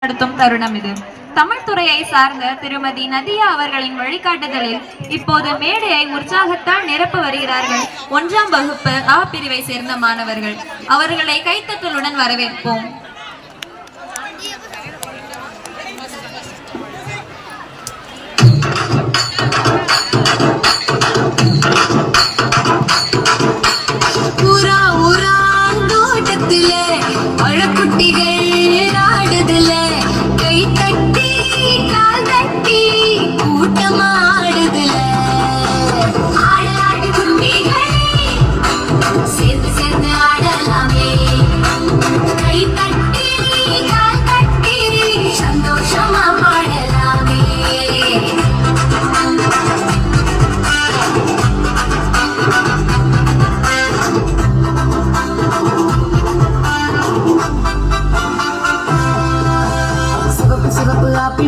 நடத்தும் தருணம் இது. தமிழ் துறையை சார்ந்த திருமதி நதியா அவர்களின் வழிகாட்டுதலில் இப்போது மேடையை உற்சாகத்தால் நிரப்ப வருகிறார்கள் 1ஆம் வகுப்பு ஆ பிரிவை சேர்ந்த மாணவர்கள். அவர்களை கைத்தட்டலுடன் வரவேற்போம்.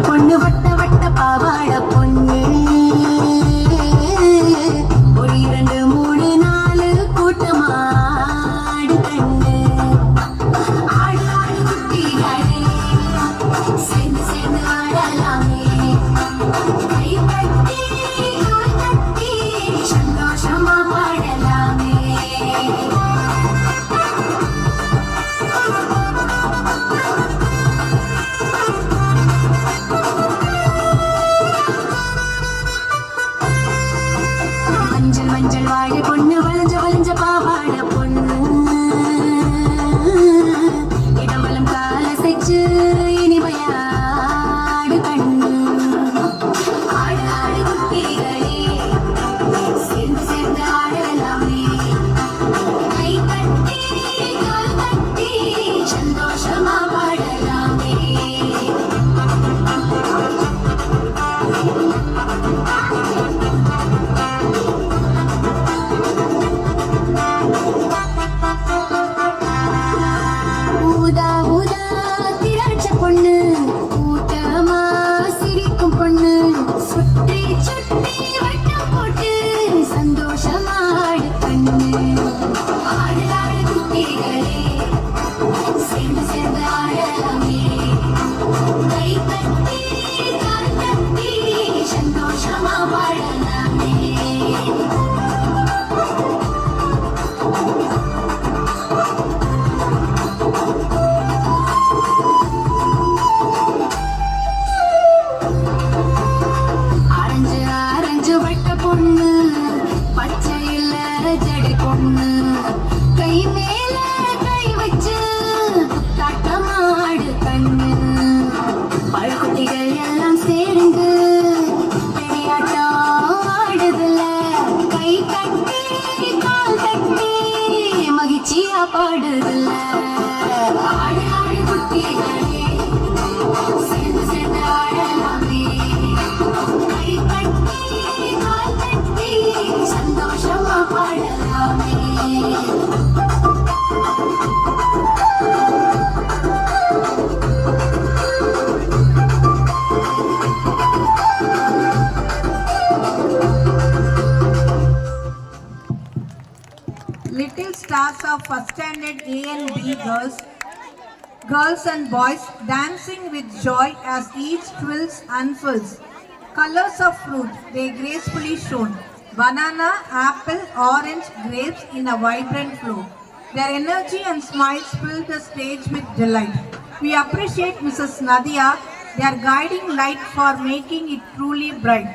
பொண்ணு வட்ட வட்ட பாவாட பொண்ணு ஒரு 2 3 4 கூட்டமாடு கண்ணு ஆடு ஆடு குட்டிகளே சேர்ந்து சேர்ந்து ஆடலாமே கை தட்டி கால் தட்டி சந்தோஷமா பாடலாமே மஞ்சள் வாழை பொண்ணு வளைஞ்ச வளைஞ்ச பாவாட பொண்ணு இடமலம் கால செச்சு இனிமையாடு கண்ணு ஆடு ஆடு குட்டிகளே சேர்ந்து சேர்ந்து ஆடலாமே கை தட்டி கால் தட்டி சந்தோஷமா பாடலாமே பொண்ணு கூட்டமா சிரிக்கும் பொண்ணு சுற்றி சுற்றி வட்டம் போட்டு சந்தோஷமாடு கண்ணு ஆடு ஆடு குட்டிகளே சேர்ந்து சேர்ந்து ஆடலாமே கை தட்டி கால் தட்டி சந்தோஷமா பாடலாமே பொண்ணு பச்சையில ஜடி பொண்ணு கை மேல கை வச்சு தட்டமாடு கண்ணு பழக்குட்டிகள் எல்லாம் சேர்ந்து பெரியாட்டம் ஆடுதுல கை தட்டி கால் தட்டி மகிழ்ச்சியா பாடுதுல ஆடு ஆடு குட்டிகளே சேர்ந்து சேர்ந்து ஆடலாமே கை தட்டி சந்தோஷமா பாடலாமே Little stars of first standard A and B girls and boys dancing with joy as each twills unfurls. Colors of fruit they gracefully shown. Banana, apple, orange, grapes in a vibrant flow. Their energy and smiles fill the stage with delight. We appreciate Mrs. Nadia, their guiding light for making it truly bright.